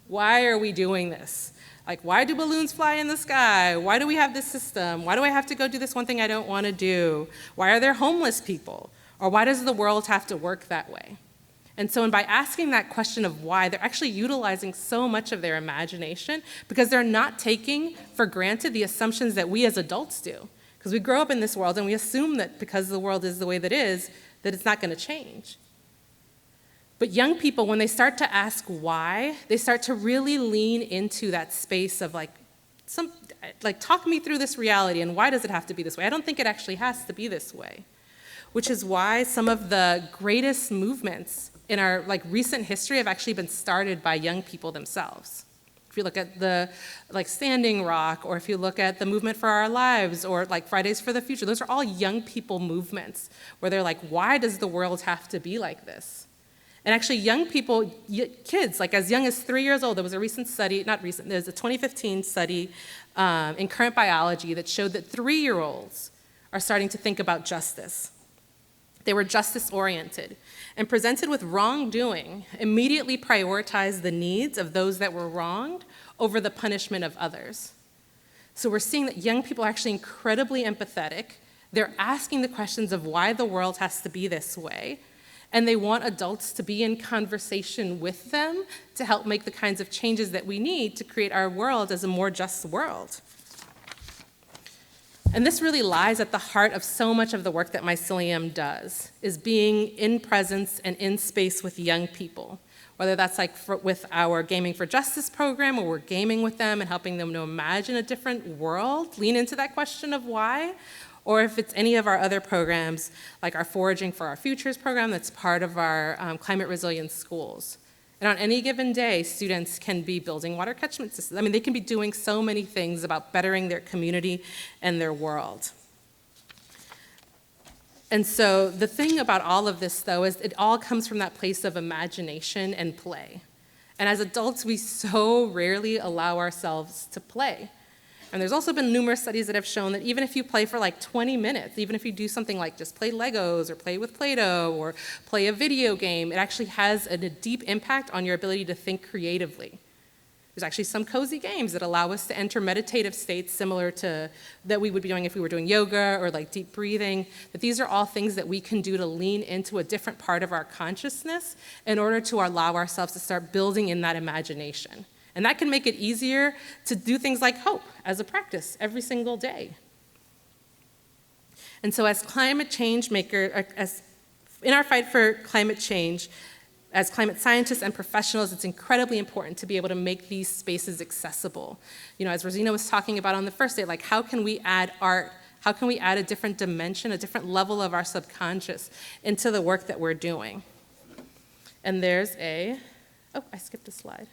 Why are we doing this? Like, why do balloons fly in the sky? Why do we have this system? Why do I have to go do this one thing I don't want to do? Why are there homeless people? Or why does the world have to work that way? And so by asking that question of why, they're actually utilizing so much of their imagination, because they're not taking for granted the assumptions that we as adults do. Because we grow up in this world and we assume that because the world is the way that it is, that it's not going to change. But young people, when they start to ask why, they start to really lean into that space of like talk me through this reality, and why does it have to be this way? I don't think it actually has to be this way. Which is why some of the greatest movements in our like recent history have actually been started by young people themselves. If you look at the like Standing Rock, or if you look at the Movement for Our Lives, or like Fridays for the Future, those are all young people movements where they're like, why does the world have to be like this? And actually young people, kids, like as young as 3 years old, there was a recent study, there was a 2015 study in Current Biology that showed that 3-year-olds are starting to think about justice. They were justice-oriented, and presented with wrongdoing, immediately prioritized the needs of those that were wronged over the punishment of others. So we're seeing that young people are actually incredibly empathetic. They're asking the questions of why the world has to be this way, and they want adults to be in conversation with them to help make the kinds of changes that we need to create our world as a more just world. And this really lies at the heart of so much of the work that Mycelium does, is being in presence and in space with young people. Whether that's like with our Gaming for Justice program, where we're gaming with them and helping them to imagine a different world, lean into that question of why, or if it's any of our other programs, like our Foraging for Our Futures program that's part of our climate resilience schools. And on any given day, students can be building water catchment systems. I mean, they can be doing so many things about bettering their community and their world. And so the thing about all of this, though, is it all comes from that place of imagination and play. And as adults, we so rarely allow ourselves to play. And there's also been numerous studies that have shown that even if you play for like 20 minutes, even if you do something like just play Legos or play with Play-Doh or play a video game, it actually has a deep impact on your ability to think creatively. There's actually some cozy games that allow us to enter meditative states similar to that we would be doing if we were doing yoga or like deep breathing. That these are all things that we can do to lean into a different part of our consciousness in order to allow ourselves to start building in that imagination. And that can make it easier to do things like hope as a practice every single day. And so as climate change maker, as in our fight for climate change, as climate scientists and professionals, it's incredibly important to be able to make these spaces accessible. You know, as Rosina was talking about on the first day, like how can we add art, how can we add a different dimension, a different level of our subconscious into the work that we're doing? And there's I skipped a slide.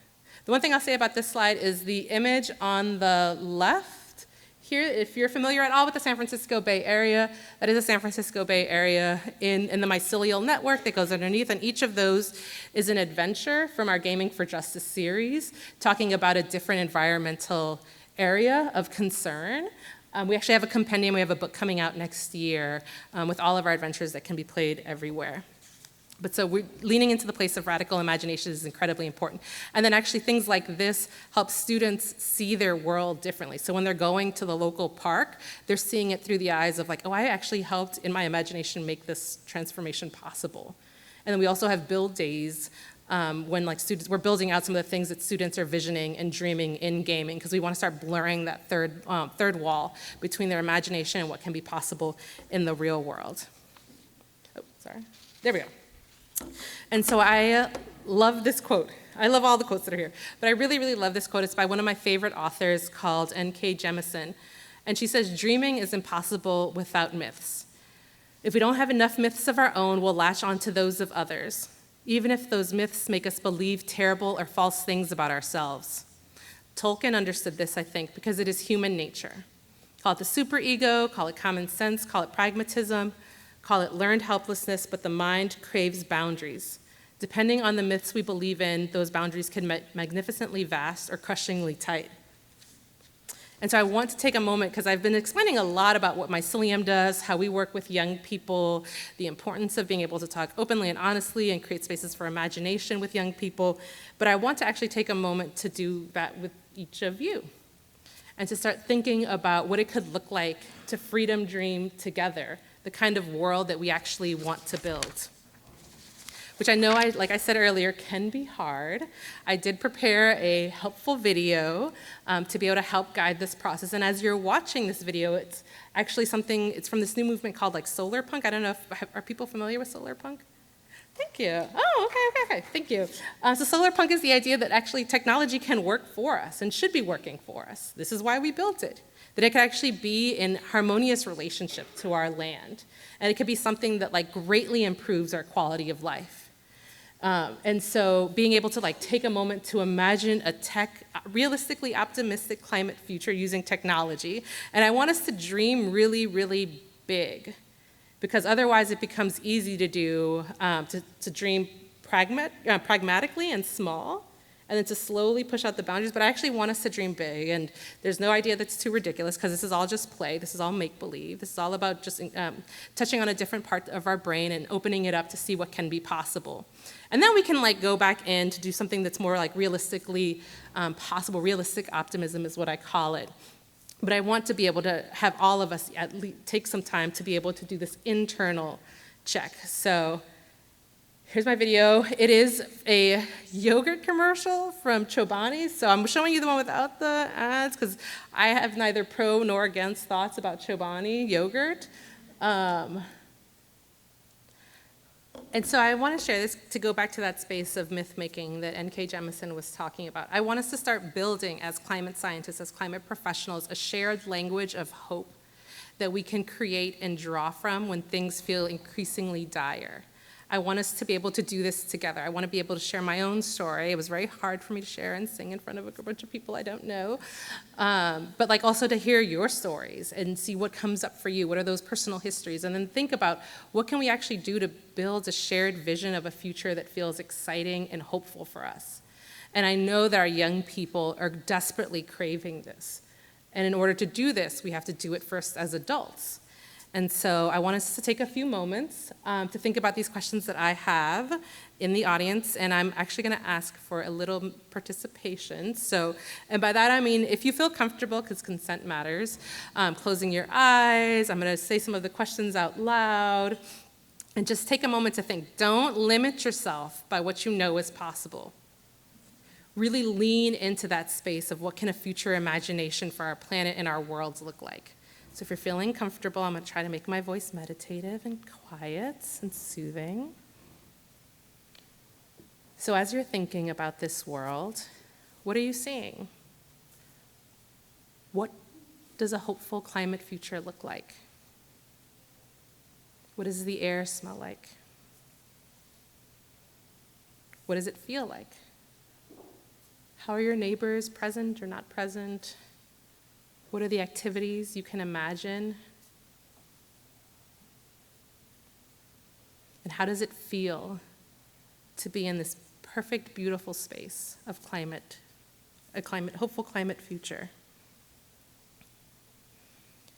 The one thing I'll say about this slide is the image on the left here, if you're familiar at all with the San Francisco Bay Area, that is a San Francisco Bay Area in the Mycelium Network that goes underneath, and each of those is an adventure from our Gaming for Justice series, talking about a different environmental area of concern. We actually have a compendium, we have a book coming out next year with all of our adventures that can be played everywhere. But so we're leaning into the place of radical imagination is incredibly important. And then actually things like this help students see their world differently. So when they're going to the local park, they're seeing it through the eyes of like, oh, I actually helped in my imagination make this transformation possible. And then we also have build days when like students, we're building out some of the things that students are visioning and dreaming in gaming, because we want to start blurring that third wall between their imagination and what can be possible in the real world. Oh, sorry. There we go. And so I love this quote. I love all the quotes that are here, but I really, really love this quote. It's by one of my favorite authors called N.K. Jemisin. And she says, "Dreaming is impossible without myths. If we don't have enough myths of our own, we'll latch onto those of others, even if those myths make us believe terrible or false things about ourselves." Tolkien understood this, I think, because it is human nature. Call it the superego, call it common sense, call it pragmatism, call it learned helplessness, but the mind craves boundaries. Depending on the myths we believe in, those boundaries can be magnificently vast or crushingly tight. And so I want to take a moment, because I've been explaining a lot about what Mycelium does, how we work with young people, the importance of being able to talk openly and honestly and create spaces for imagination with young people. But I want to actually take a moment to do that with each of you and to start thinking about what it could look like to freedom dream together, the kind of world that we actually want to build. Which I know, like I said earlier, can be hard. I did prepare a helpful video to be able to help guide this process. And as you're watching this video, it's actually something, it's from this new movement called like solar punk. I don't know if, are people familiar with solar punk? Thank you. Oh, okay, thank you. So solar punk is the idea that actually technology can work for us and should be working for us. This is why we built it. That it could actually be in harmonious relationship to our land. And it could be something that like greatly improves our quality of life. And so being able to like take a moment to imagine a realistically optimistic climate future using technology. And I want us to dream really, really big, because otherwise it becomes easy to do, to dream pragmatically and small, and then to slowly push out the boundaries. But I actually want us to dream big, and there's no idea that's too ridiculous, because this is all just play, this is all make-believe, this is all about just touching on a different part of our brain and opening it up to see what can be possible. And then we can like go back in to do something that's more like realistically possible. Realistic optimism is what I call it. But I want to be able to have all of us at least take some time to be able to do this internal check. So here's my video. It is a yogurt commercial from Chobani. So I'm showing you the one without the ads, because I have neither pro nor against thoughts about Chobani yogurt. And so I want to share this to go back to that space of myth-making that N.K. Jemisin was talking about. I want us to start building, as climate scientists, as climate professionals, a shared language of hope that we can create and draw from when things feel increasingly dire. I want us to be able to do this together. I want to be able to share my own story. It was very hard for me to share and sing in front of a bunch of people I don't know. But like also to hear your stories and see what comes up for you. What are those personal histories? And then think about what can we actually do to build a shared vision of a future that feels exciting and hopeful for us. And I know that our young people are desperately craving this. And in order to do this, we have to do it first as adults. And so I want us to take a few moments to think about these questions that I have in the audience, and I'm actually going to ask for a little participation. So, and by that I mean if you feel comfortable, because consent matters, closing your eyes, I'm going to say some of the questions out loud, and just take a moment to think. Don't limit yourself by what you know is possible. Really lean into that space of what can a future imagination for our planet and our worlds look like. So if you're feeling comfortable, I'm going to try to make my voice meditative and quiet and soothing. So as you're thinking about this world, what are you seeing? What does a hopeful climate future look like? What does the air smell like? What does it feel like? How are your neighbors present or not present? What are the activities you can imagine? And how does it feel to be in this perfect, beautiful space of hopeful climate future?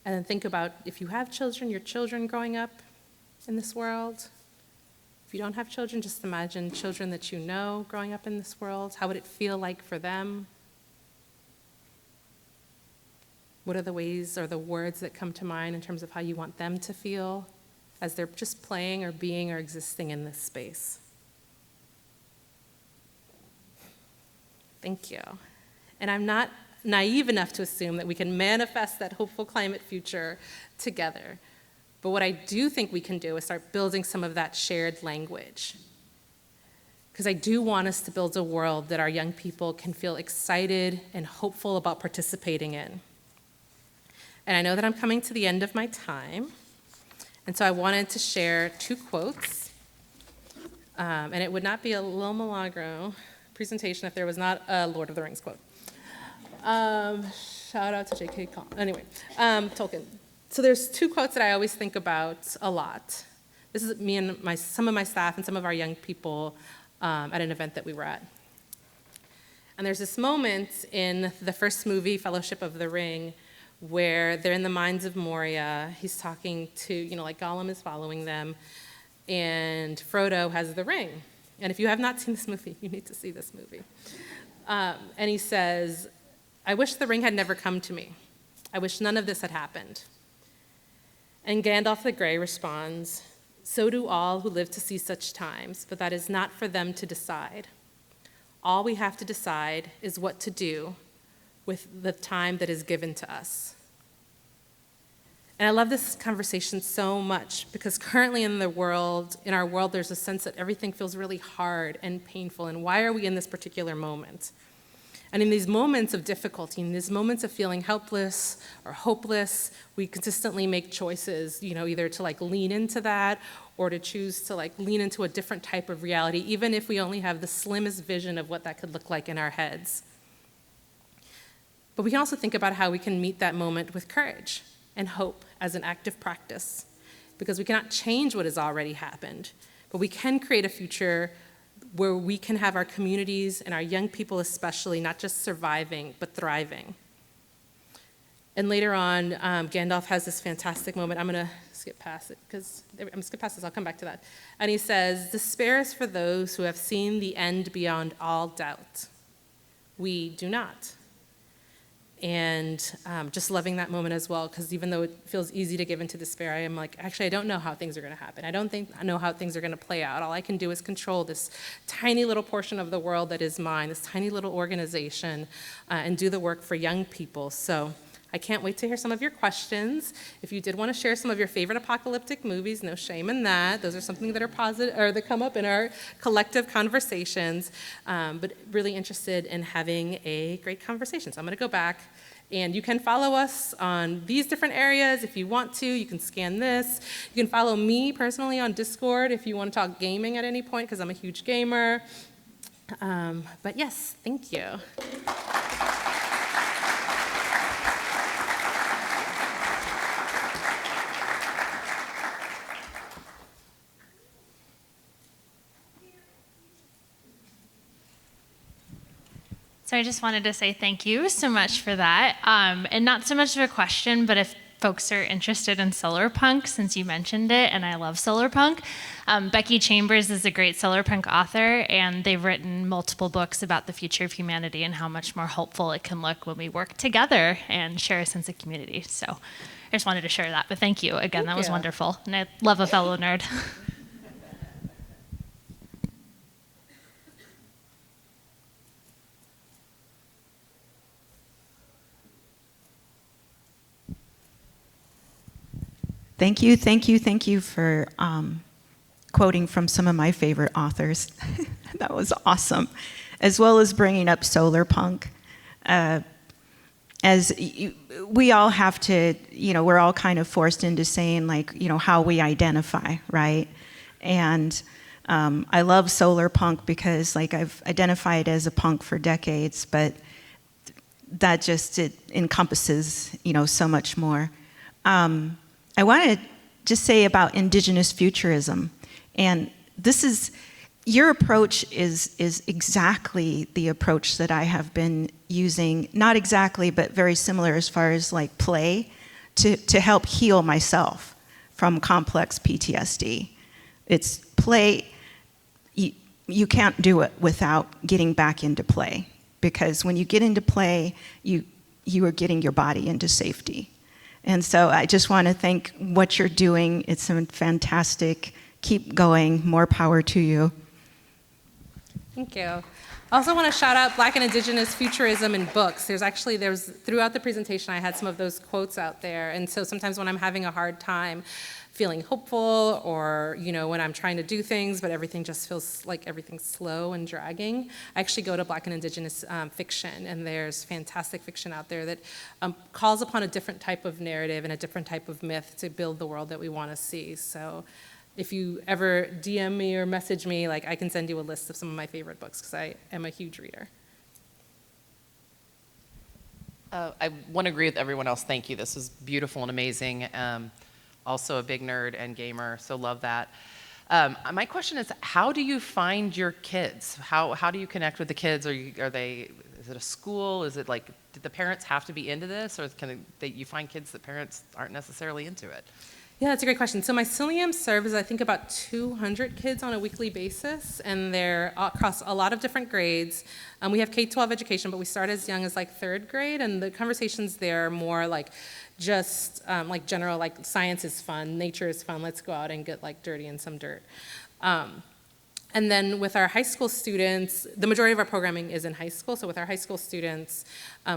And then think about if you have children, your children growing up in this world. If you don't have children, just imagine children that you know growing up in this world. How would it feel like for them? What are the ways or the words that come to mind in terms of how you want them to feel as they're just playing or being or existing in this space? Thank you. And I'm not naive enough to assume that we can manifest that hopeful climate future together. But what I do think we can do is start building some of that shared language. Because I do want us to build a world that our young people can feel excited and hopeful about participating in. And I know that I'm coming to the end of my time, and so I wanted to share 2 quotes. And it would not be a Lil Milagro presentation if there was not a Lord of the Rings quote. Shout out to J.K. Anyway, Tolkien. So there's 2 quotes that I always think about a lot. This is me and some of my staff and some of our young people at an event that we were at. And there's this moment in the first movie, Fellowship of the Ring, where they're in the mines of Moria. He's talking to, like Gollum is following them, and Frodo has the ring. And if you have not seen this movie, you need to see this movie. And he says, "I wish the ring had never come to me. I wish none of this had happened." And Gandalf the Grey responds, "So do all who live to see such times, but that is not for them to decide. All we have to decide is what to do with the time that is given to us." And I love this conversation so much because currently in our world, there's a sense that everything feels really hard and painful, and why are we in this particular moment? And in these moments of difficulty, in these moments of feeling helpless or hopeless, we consistently make choices, either to lean into that or to choose to lean into a different type of reality, even if we only have the slimmest vision of what that could look like in our heads. But we can also think about how we can meet that moment with courage and hope as an active practice, because we cannot change what has already happened, but we can create a future where we can have our communities and our young people especially not just surviving, but thriving. And later on, Gandalf has this fantastic moment. I'm going to skip past it, because I'm going to skip past this. I'll come back to that. And he says, "Despair is for those who have seen the end beyond all doubt. We do not." And just loving that moment as well, because even though it feels easy to give into despair, I am actually, I don't know how things are going to happen. I know how things are going to play out. All I can do is control this tiny little portion of the world that is mine, this tiny little organization, and do the work for young people. So I can't wait to hear some of your questions. If you did want to share some of your favorite apocalyptic movies, no shame in that. Those are something that are positive, or that come up in our collective conversations. But really interested in having a great conversation. So I'm going to go back, and you can follow us on these different areas if you want to. You can scan this. You can follow me personally on Discord if you want to talk gaming at any point, because I'm a huge gamer. But yes, thank you. So I just wanted to say thank you so much for that. And not so much of a question, but if folks are interested in solar punk, since you mentioned it, and I love solar punk, Becky Chambers is a great solar punk author, and they've written multiple books about the future of humanity and how much more hopeful it can look when we work together and share a sense of community. So I just wanted to share that, but thank you again. That was wonderful, and I love a fellow nerd. Thank you for quoting from some of my favorite authors. That was awesome. As well as bringing up solar punk. We all have to, we're all kind of forced into saying how we identify, right? And I love solar punk because I've identified as a punk for decades, but that just, it encompasses, so much more. I want to just say about indigenous futurism, and your approach is exactly the approach that I have been using, not exactly, but very similar as far as play, to help heal myself from complex PTSD. It's play, you can't do it without getting back into play, because when you get into play, you are getting your body into safety. And so I just want to thank what you're doing. It's fantastic. Keep going. More power to you. Thank you. I also want to shout out Black and Indigenous futurism in books. There's throughout the presentation, I had some of those quotes out there. And so sometimes when I'm having a hard time feeling hopeful, or when I'm trying to do things, but everything just feels like everything's slow and dragging, I actually go to Black and Indigenous fiction, and there's fantastic fiction out there that calls upon a different type of narrative and a different type of myth to build the world that we want to see. So if you ever DM me or message me, I can send you a list of some of my favorite books, because I am a huge reader. I want to agree with everyone else. Thank you. This was beautiful and amazing. Also a big nerd and gamer, so love that. My question is, how do you find your kids? How do you connect with the kids? Is it a school? Is it did the parents have to be into this, or you find kids that parents aren't necessarily into it? Yeah, that's a great question. So Mycelium serves, I think, about 200 kids on a weekly basis, and they're across a lot of different grades. We have K-12 education, but we start as young as third grade, and the conversations there are more just general, science is fun, nature is fun, let's go out and get dirty in some dirt. And then with our high school students, the majority of our programming is in high school, so with our high school students,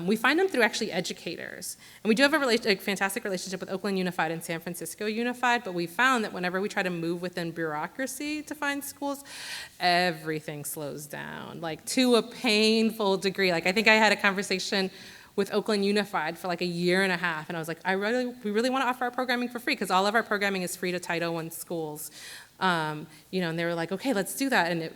we find them through actually educators. And we do have a fantastic relationship with Oakland Unified and San Francisco Unified, but we found that whenever we try to move within bureaucracy to find schools, everything slows down, to a painful degree. I think I had a conversation with Oakland Unified for a year and a half, and I was like, we really want to offer our programming for free, because all of our programming is free to Title I schools. And they were like, okay, let's do that, and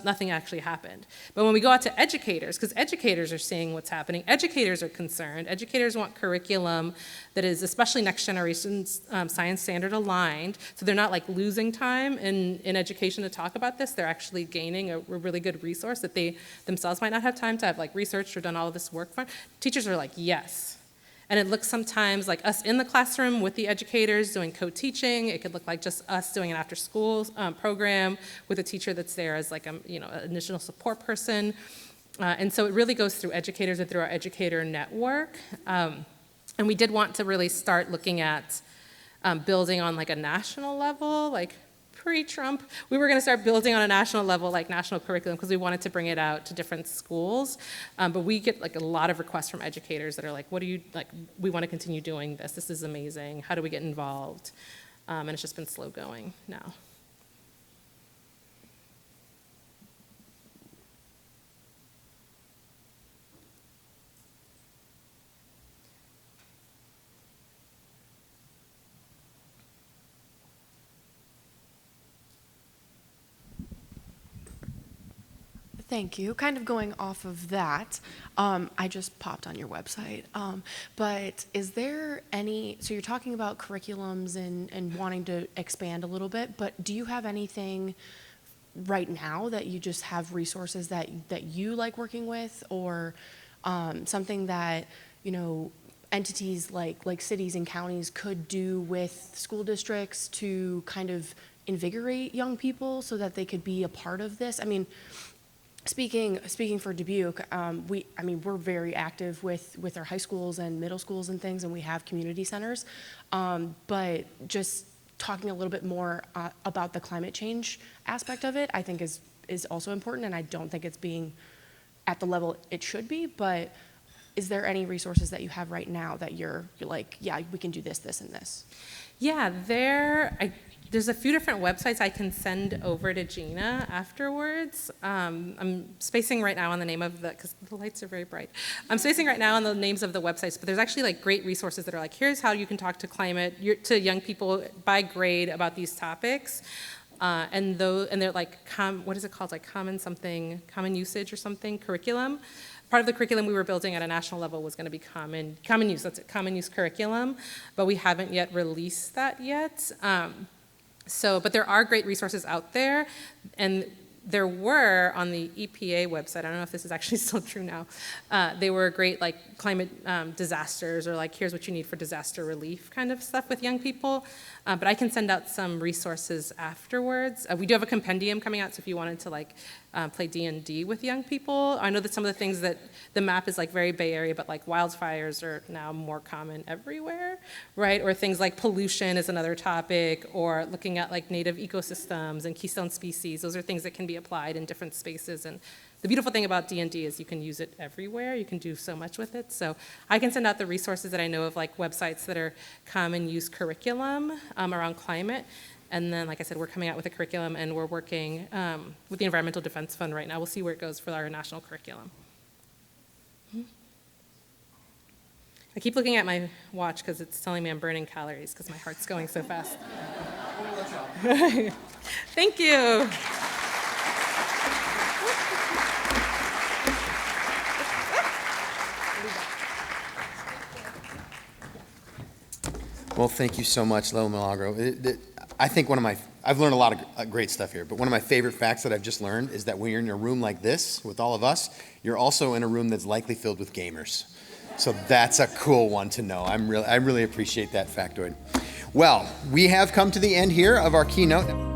nothing actually happened. But when we go out to educators, because educators are seeing what's happening, educators are concerned, educators want curriculum that is especially next generation science standard aligned, so they're not losing time in education to talk about this, they're actually gaining a really good resource that they themselves might not have time to have researched or done all of this work for. Teachers are yes. And it looks sometimes like us in the classroom with the educators doing co-teaching. It could look like just us doing an after-school program with a teacher that's there as an additional support person. And so it really goes through educators and through our educator network. And we did want to really start looking at building on a national level, pre-Trump. We were going to start building on a national level, national curriculum, because we wanted to bring it out to different schools. But we get a lot of requests from educators that are what do you, we want to continue doing this. This is amazing. How do we get involved? And it's just been slow going now. Thank you. Kind of going off of that, I just popped on your website, but is there so you're talking about curriculums and wanting to expand a little bit, but do you have anything right now that you just have resources that you like working with, or something that, entities like cities and counties could do with school districts to kind of invigorate young people so that they could be a part of this? I mean, Speaking for Dubuque, we're very active with our high schools and middle schools and things, and we have community centers. But just talking a little bit more about the climate change aspect of it, I think is also important, and I don't think it's being at the level it should be. But is there any resources that you have right now that you're like, yeah, we can do this, this, and this? Yeah, there's a few different websites I can send over to Gina afterwards. I'm spacing right now on the name of because the lights are very bright. I'm spacing right now on the names of the websites, but there's actually great resources that are here's how you can talk to to young people by grade about these topics. And they're what is it called? Common usage or something, curriculum. Part of the curriculum we were building at a national level was going to be common use. That's it, common use curriculum, but we haven't yet released that yet. But there are great resources out there, and there were on the EPA website, I don't know if this is actually still true now, they were great like climate disasters or like here's what you need for disaster relief kind of stuff with young people. But I can send out some resources afterwards. We do have a compendium coming out, so if you wanted to like play D&D with young people. I know that some of the things that the map is like very Bay Area, but like wildfires are now more common everywhere, right? Or things like pollution is another topic, or looking at like native ecosystems and keystone species. Those are things that can be applied in different spaces. And the beautiful thing about D&D is you can use it everywhere. You can do so much with it. So I can send out the resources that I know of, like websites that are common use curriculum around climate. And then, like I said, we're coming out with a curriculum, and we're working with the Environmental Defense Fund right now. We'll see where it goes for our national curriculum. I keep looking at my watch because it's telling me I'm burning calories because my heart's going so fast. Thank you. Well, thank you so much, Lil Milagro. I think I've learned a lot of great stuff here, but one of my favorite facts that I've just learned is that when you're in a room like this with all of us, you're also in a room that's likely filled with gamers. So that's a cool one to know. I really appreciate that factoid. Well, we have come to the end here of our keynote.